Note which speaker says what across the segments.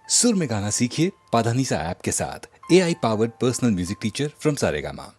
Speaker 1: सुर में गाना सीखिए पाधानीसा ऐप के साथ। AI powered personal music teacher from Saregama.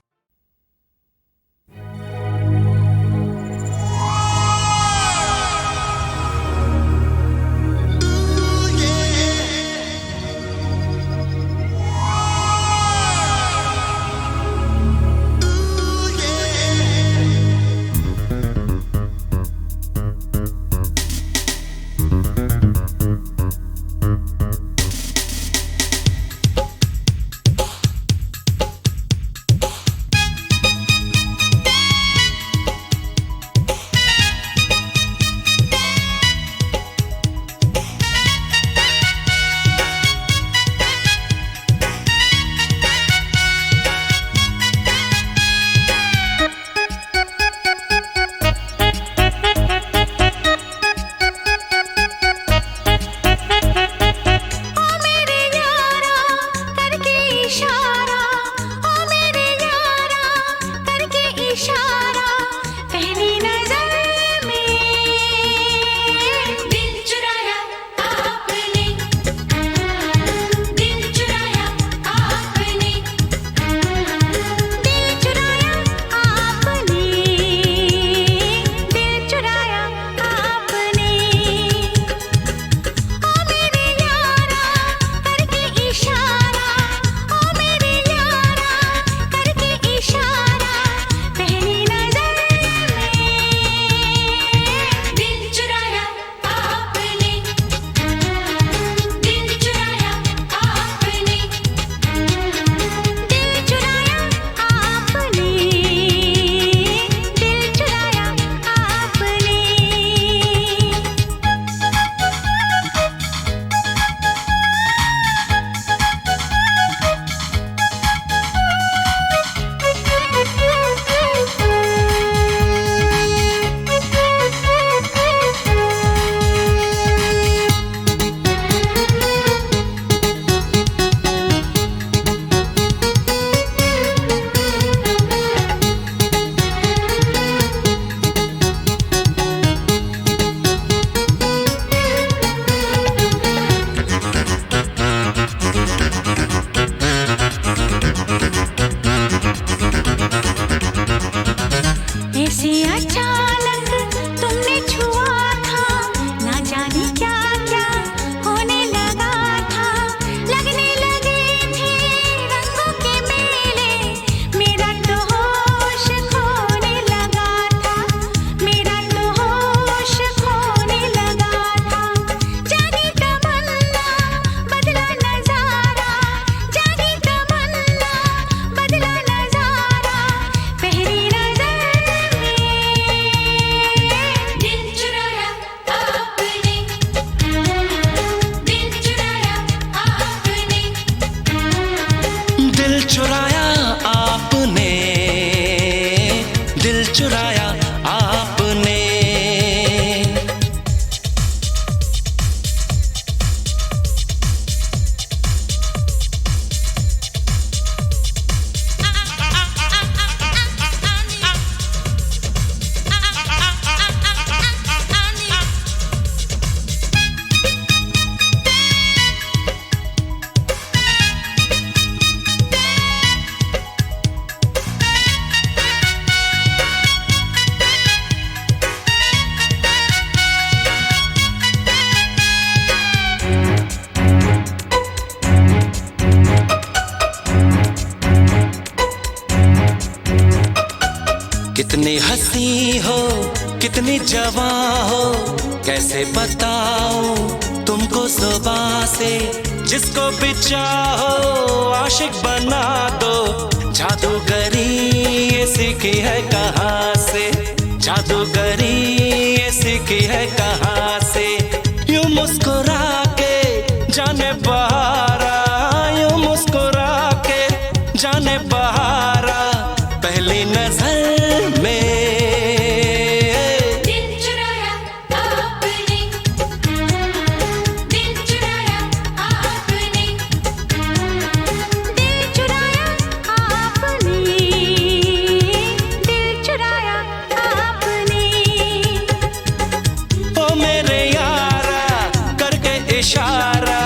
Speaker 2: कितनी हंसी हो कितनी जवां हो, कैसे बताऊं तुमको सुबह से। जिसको भी चाहो आशिक बना दो, जादूगरी ये सीखी है कहाँ से, जादूगरी ये सीखी है कहाँ से। यूं मुस्कुरा के जाने बहारा, यूं मुस्कुरा के जाने बहारा, पहली नजर
Speaker 3: इशारा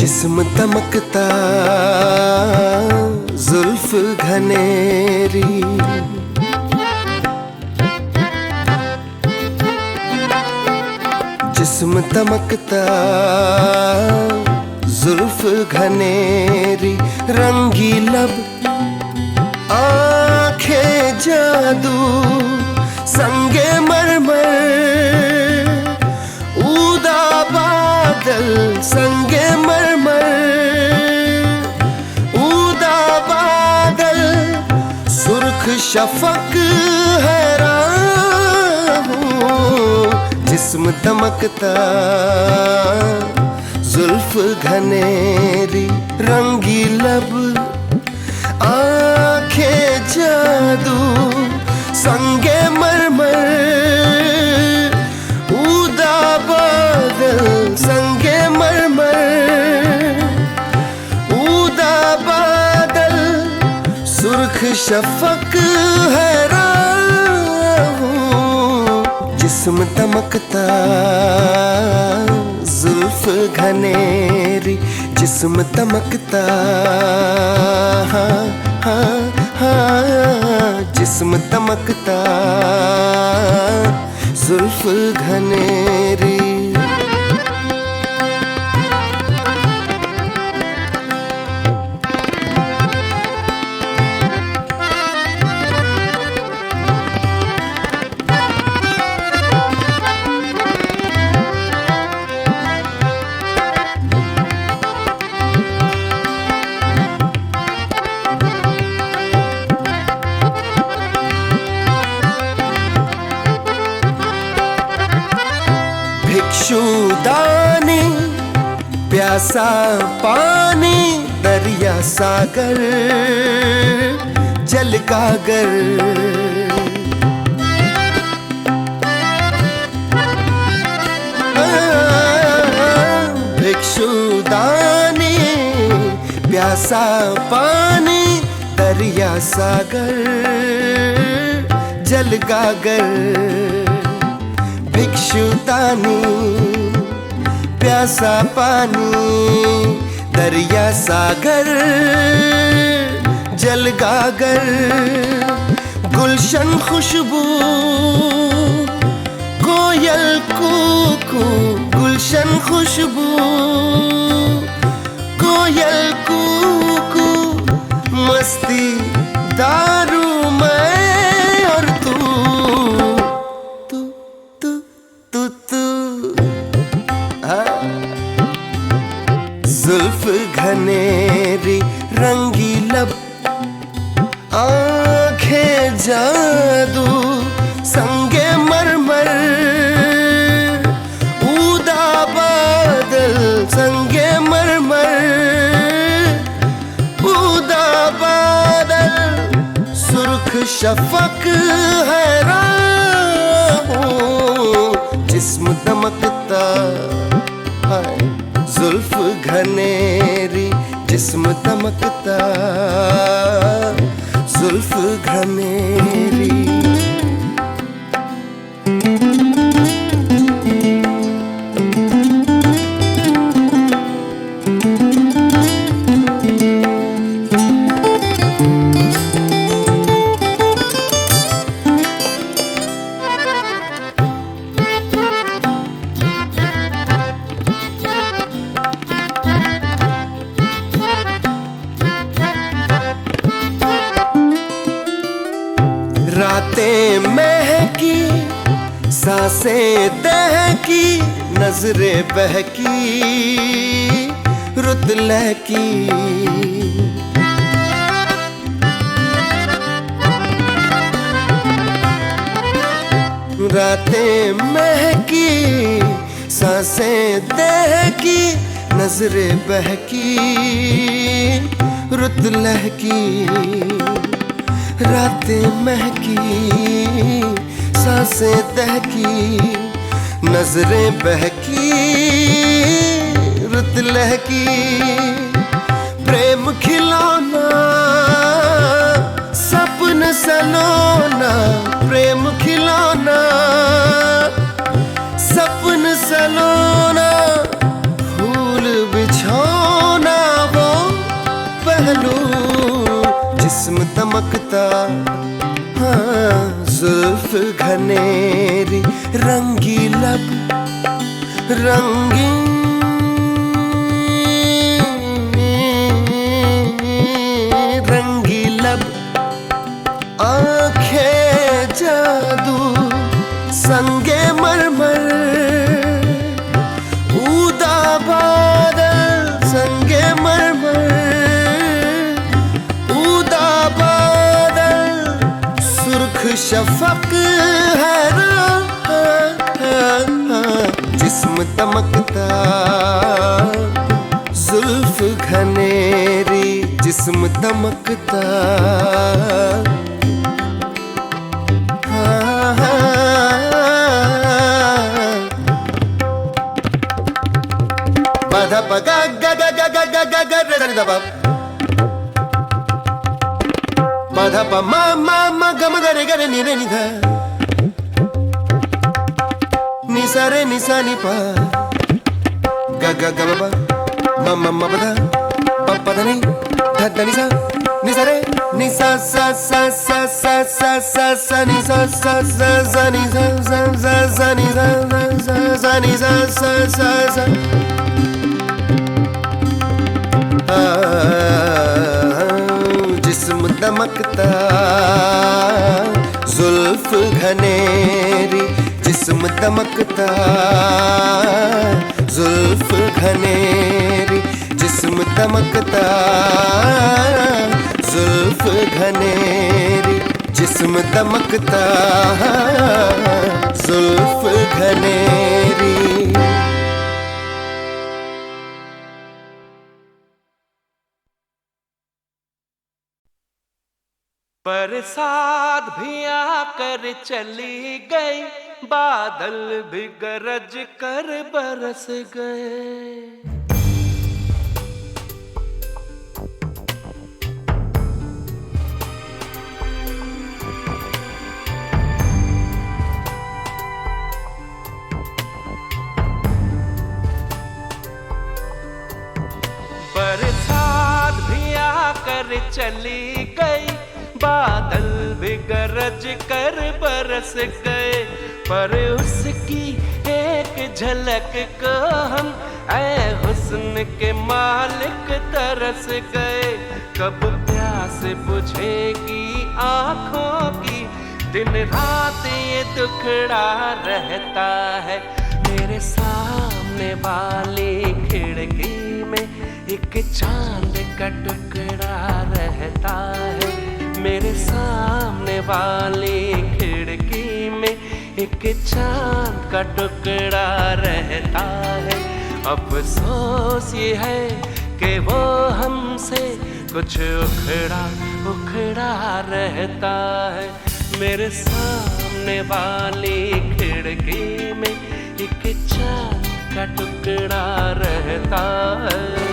Speaker 3: जिस्म दमकता जुल्फ घनेरी, जिस्म दमकता जुल्फ घनेरी, रंगी लब आंखें जादू संगे मरमर, ऊदा बादल संगे मरमर, ऊदा बादल सुर्ख शफक हैरान हूँ, जिस्म दमकता जुल्फ घनेरी, रंगी लब आंखें जादू संगे मरमर, ऊदा बादल संगे मरमर, ऊदा बादल सुर्ख शफक हैरान हूँ, जिस्म दमकता जुल्फ घनेरी, जिस्म दमकता हाँ हाँ हाँ, जिस्म दमकता जुल्फ घनेरी। भिक्षुदानी प्यासा पानी, दरिया सागर जल गागर, भिक्षुदानी प्यासा पानी, दरिया सागर जल गागर, भिक्षुदानी प्यासा पानी, दरिया सागर जल गागर, गुलशन खुशबू कोयल कूकू, गुलशन खुशबू कोयल कूकू, मस्ती दारू मैं और तू, जुल्फ घनेरी, रंगी लब आंखें जादू संगे मरमर, ऊदा बादल संगे मरमर, ऊदा बादल सुर्ख शफक हैरान हूँ, जिस्म दमकता है जुल्फ घनेरी, जिस्म दमकता जुल्फ घनेरी। रातें महकी, सांसें दहकी, नजरें बहकी, रुत लहकी, रातें महकी, सांसें दहकी, नजरें बहकी, रुत लहकी, रातें महकी, सांसें दहकी, नजरें बहकी, रुत लहकी, प्रेम खिलौना सपन सलोना, प्रेम खिलौना सपन सलोना, फूल बिछौना चमकता, हाँ जुल्फ घनेरी, रंगी लब, रंगीन रंगी लब, आंखें जादू संगे मरमर, ऊदा बादल संगे मरमर, ऊदा बादल सुर्ख शफक है जिस्म दमकता, जुल्फ घनेरी जिस्म दमकता, बाधा पगा गा गा गा गा गा गा गा रे दा बा, बाधा पा मा मा मा ग म ग रे ग रे नि रे नि धा, नि सा रे नि सा नि पा, गा गा गा बा मा मा मा बा पा पा धा नि धा धा नि सा रे नि सा सा सा सा सा सा सा सा नि सा सा सा सा नि सा सा सा सा नि सा सा सा नि सा सा सा सा, जिस्म दमकता, जुल्फ घनेरी जिस्म दमकता, जुल्फ घनेरी जिस्म दमकता, जुल्फ घनेरी जिस्म दमकता, जुल्फ घनेरी।
Speaker 2: बरसात भी आकर चली गई, बादल भी गरज कर बरस गए। बरसात भी आकर चली गई, बादल भी गरज कर बरस गए, पर उसकी एक झलक को हम ऐ हुस्न के मालिक तरस गए। कब प्यास बुझेगी आँखों की, दिन रात ये दुखड़ा रहता है। मेरे सामने वाली खिड़की में एक चांद का टुकड़ा रहता है। मेरे सामने वाली खिड़की में एक चांद का टुकड़ा रहता है। अफसोस ये है कि वो हमसे कुछ उखड़ा उखड़ा रहता है। मेरे सामने वाली खिड़की में एक चांद का टुकड़ा रहता है।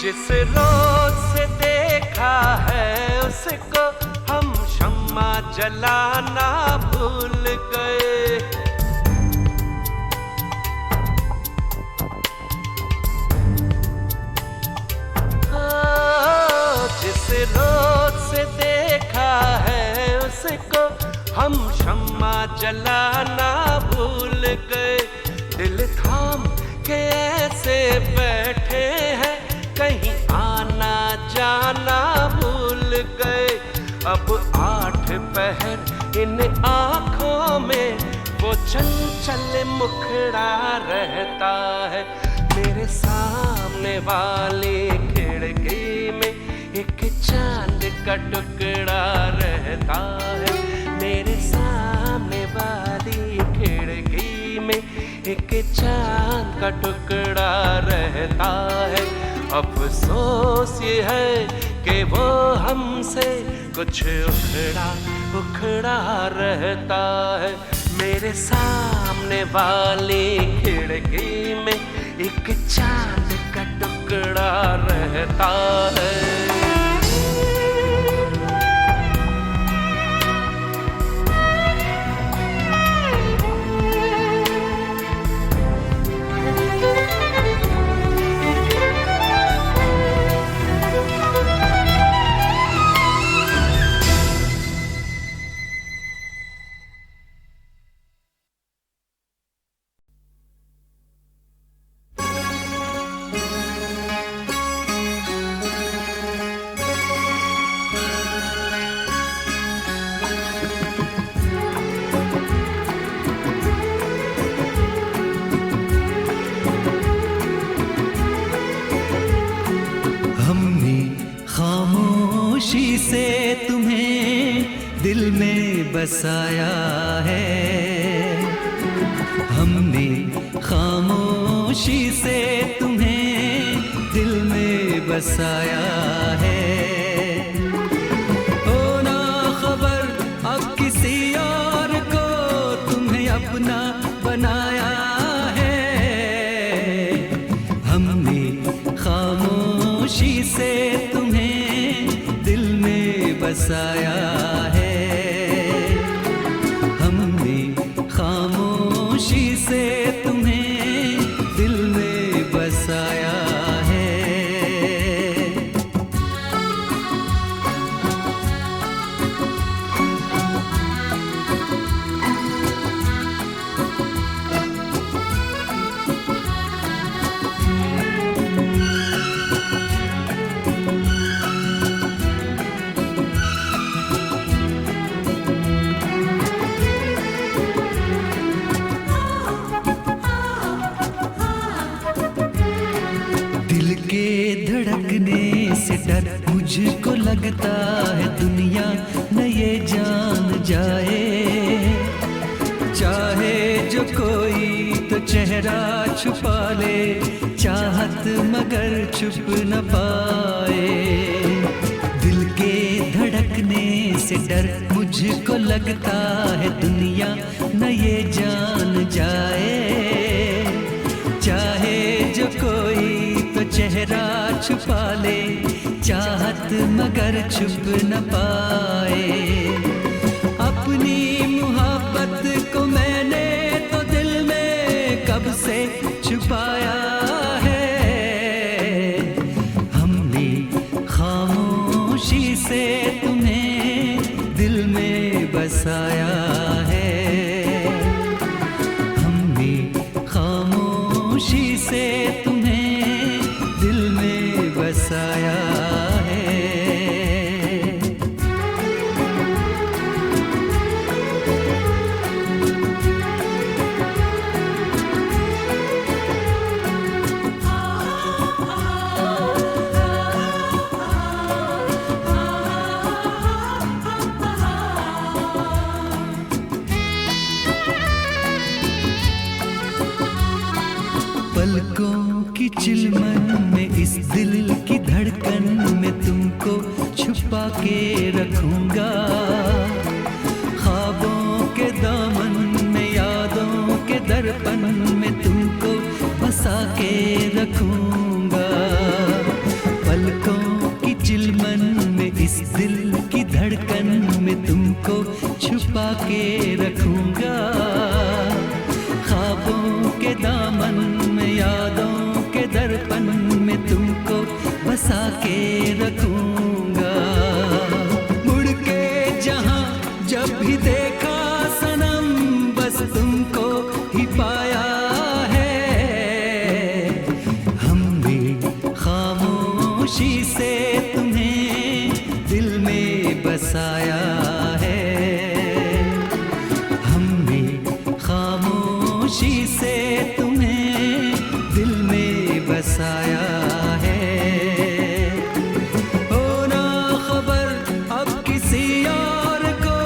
Speaker 2: जिस रोज से देखा है उसको हम शम्मा जलाना भूल गए। जिस रोज से देखा है उसको हम शम्मा जलाना भूल गए। दिल थाम के ऐसे बैठे हैं, कहीं आना जाना भूल गए। अब 8 पहर इन आँखों में वो चंचल मुखड़ा रहता है। मेरे सामने वाली खिड़की में एक चांद का टुकड़ा रहता है। मेरे सामने वाली खिड़की में एक चांद का टुकड़ा रहता है। अफसोस ये है कि वो हमसे कुछ उखड़ा उखड़ा रहता है। मेरे सामने वाली खिड़की में एक चांद का टुकड़ा रहता है।
Speaker 4: खामोशी से तुम्हें दिल में बसाया है। हमने खामोशी से तुम्हें दिल में बसाया है। हो ना खबर अब किसी और को तुम्हें अपना बनाया है। हमने खामोशी से बसाया है। हमने खामोशी से तुम्हें दिल में बसाया है। धड़कने से डर मुझको लगता है दुनिया न ये जान जाए। चाहे जो कोई तो चेहरा छुपा ले, चाहत मगर छुप न पाए। दिल के धड़कने से डर मुझको लगता है दुनिया न ये जान जाए। चाहे जो कोई तो चेहरा छुपा ले, चाहत मगर छुप न पाए। अपनी मोहब्बत को मैंने तो दिल में कब से छुपाया है। हमने खामोशी से तुम्हें दिल में बसाया है। हमने खामोशी से बसाया है। पलकों की चिलमन में इस दिल की धड़कन में तुमको छुपा के रखूंगा। ख्वाबों के दामन में यादों के दर्पण में तुमको बसा के रखूंगा। पलकों की चिलमन में इस दिल की धड़कन में तुमको छुपा के रखूंगा। ख्वाबों के दामन में यादों के दर्पण में तुमको बसा के रखूंगा। मुड़ के जहां जब भी देखा सनम बस तुमको ही पाया है। हमने खामोशी से तुम्हें दिल में बसाया है। हमने खामोशी से तुम्हें दिल में बसाया है। हो ना खबर अब किसी और को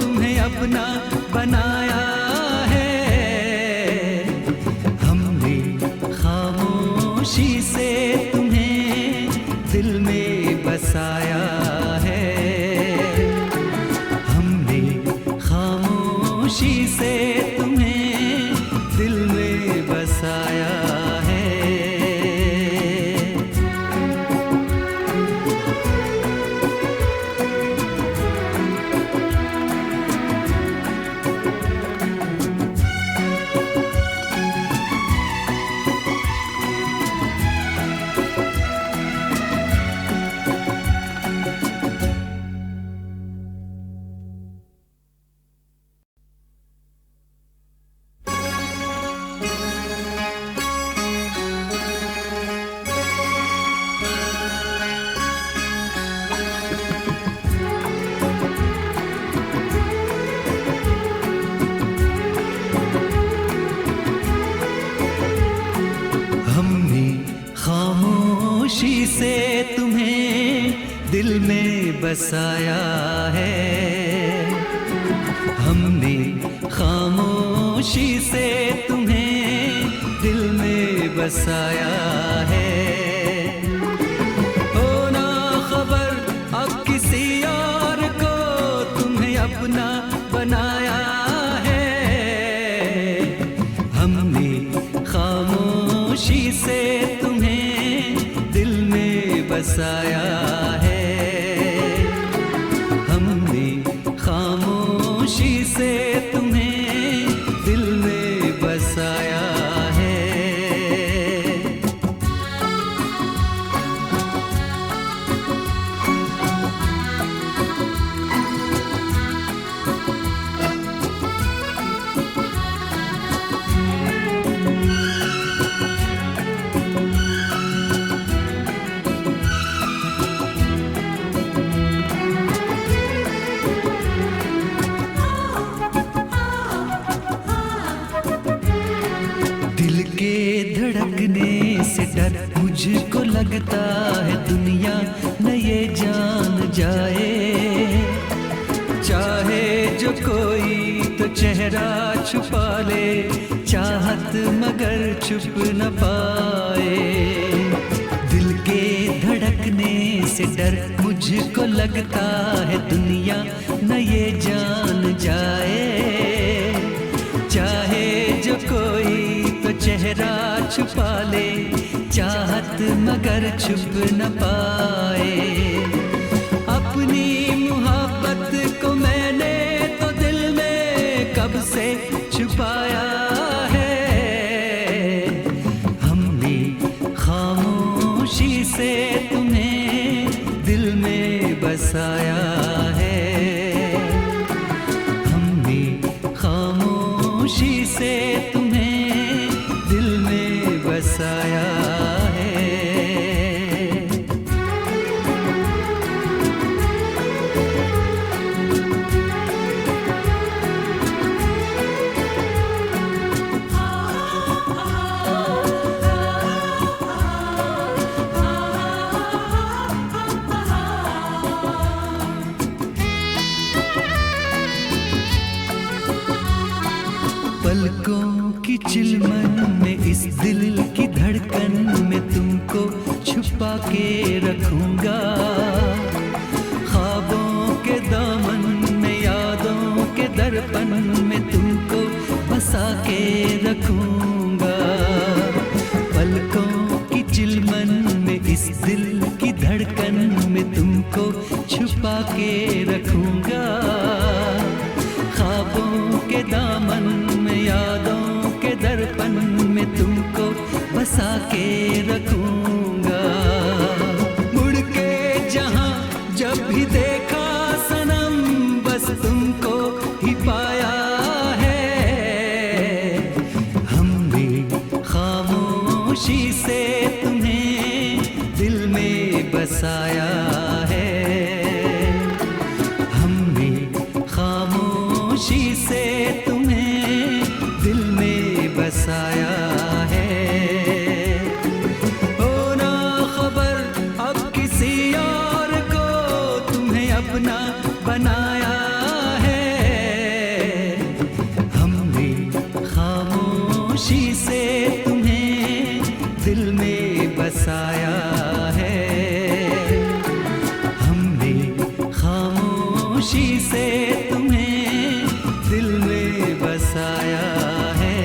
Speaker 4: तुम्हें अपना बनाया है। हमने खामोशी से तुम्हें दिल में बसाया है। हमने खामोशी से दिल में बसाया है। हमने खामोशी से तुम्हें दिल में बसाया है। हो ना खबर अब किसी और को तुम्हें अपना बनाया है। हमने खामोशी से तुम्हें दिल में बसाया है। हमने खामोशी से तुम्हें दिल में बसाया है। दिल के धड़कने से डर मुझको लगता है दुनिया न ये जान जाए। चाहे जो कोई तो चेहरा छुपा ले, चाहत मगर छुप न पाए। दिल के धड़कने से डर मुझको लगता है दुनिया न ये जान जाए। चाहे जो कोई तो चेहरा छुपा ले, चाहत मगर छुप न पाए। अपनी मोहब्बत को मैंने तो दिल में कब से छुपाया है। हमने खामोशी से तुम्हें दिल में बसाया है। हमने खामोशी से तुम्हें दिल में बसाया है। पलकों की चिलमन में इस दिल की धड़कन में तुमको छुपा के रखूंगा। ख्वाबों के दामन में यादों के दर्पण में तुमको बसा के रखूंगा। पलकों की चिलमन में इस दिल की धड़कन में तुमको छुपा के रखूंगा। ख्वाबों के दामन में यादों के दर्पण में तुमको बसा के रखूंगा। मुड़ के जहां जब भी देखा सनम बस तुमको ही पाया है। हमने खामोशी से तुम्हें दिल में बसाया है। हमने खामोशी से तुम्हें दिल में बसाया है। हो ना खबर अब किसी और को तुम्हें अपना बनाया है। हमने खामोशी से तुम्हें दिल में बसाया है। हमने खामोशी से तुम्हें दिल में बसाया है।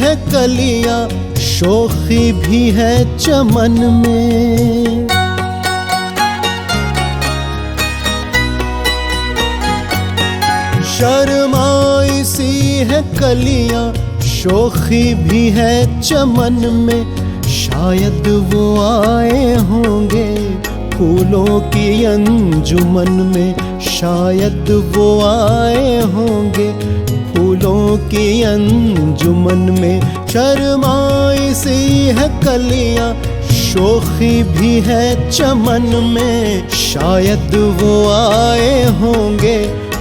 Speaker 5: है कलियां, शोखी भी है चमन में। शर्माई सी है कलियां, शोखी भी है चमन में। शायद वो आए होंगे फूलों की अंजुमन में, शायद वो आए होंगे फूलों की अंजुमन में। शर्माई सी है कलियां, शोखी भी है चमन में। शायद वो आए होंगे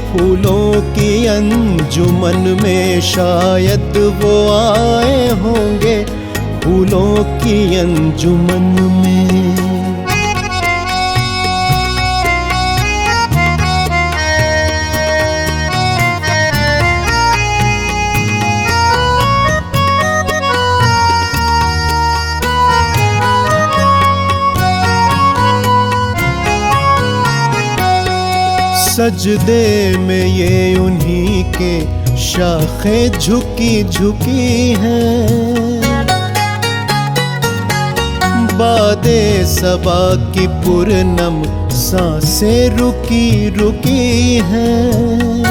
Speaker 5: फूलों की अंजुमन में, शायद वो आए होंगे फूलों की अंजुमन में। सजदे में ये उन्हीं के शाखें झुकी झुकी हैं। बादे सबा की पुरनम सांसें रुकी रुकी हैं।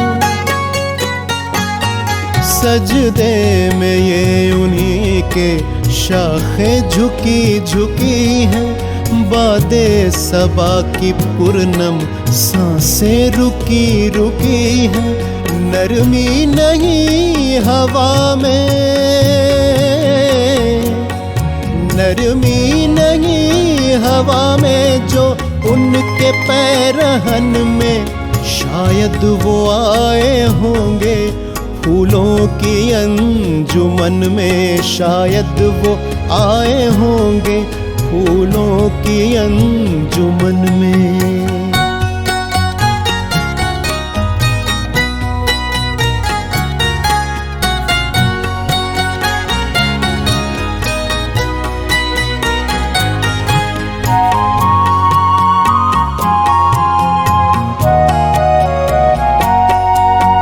Speaker 5: सजदे में ये उन्हीं के शाखें झुकी झुकी हैं। बादे सबा की पुरनम सांसें रुकी रुकी हैं। नरमी नहीं हवा में, नरमी नहीं हवा में जो उनके पैरहन में। शायद वो आए होंगे फूलों की अंजुमन में, शायद वो आए होंगे फूलों की अंजुमन में।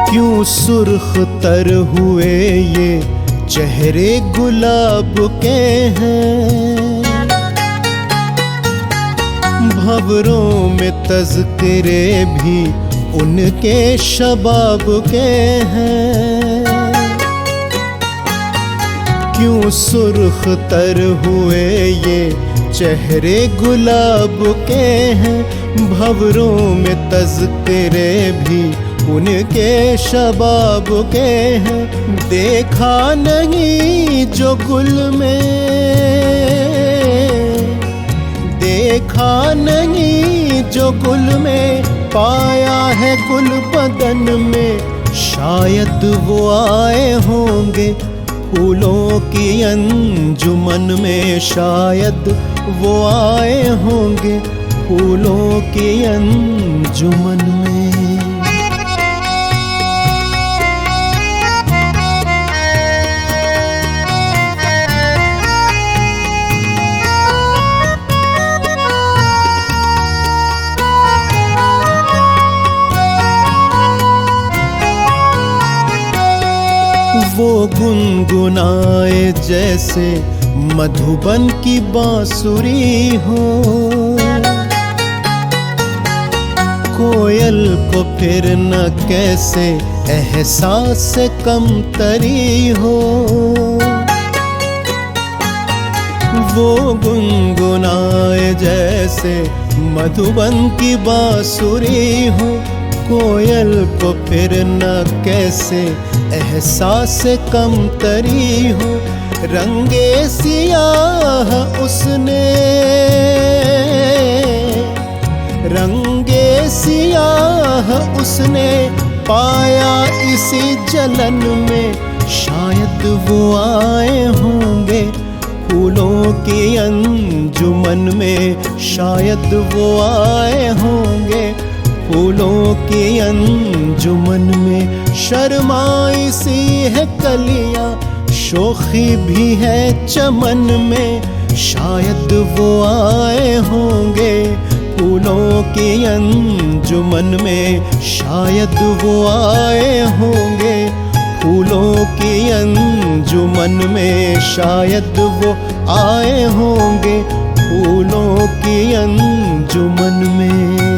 Speaker 5: क्यों सुर्ख तर हुए ये चेहरे गुलाब के हैं। भंवरों में तज़किरे भी उनके शबाब के हैं। क्यों सुर्ख तर हुए ये चेहरे गुलाब के हैं। भंवरों में तज़किरे भी उनके शबाब के हैं। देखा नहीं जो गुल में, देखा नहीं जो गुल में, पाया है गुल बदन में। शायद वो आए होंगे फूलों की अंजुमन में, शायद वो आए होंगे फूलों की अंजुमन में। वो गुनगुनाए जैसे मधुबन की बांसुरी हो। कोयल को फिर न कैसे एहसास से कमतरी हो। वो गुनगुनाए जैसे मधुबन की बांसुरी हो। कोयल को फिर न कैसे एहसास कमतरी हो। रंगे सियाह उसने, रंगे सियाह उसने पाया इसी जलन में। शायद वो आए होंगे फूलों की अंजुमन में, शायद वो आए होंगे फूलों की अंजुमन में। शर्माई सी है कलियां, शोखी भी है चमन में। शायद वो आए होंगे फूलों की अंजुमन में, शायद वो आए होंगे फूलों की अंजुमन में शायद वो आए होंगे फूलों की अंजुमन में।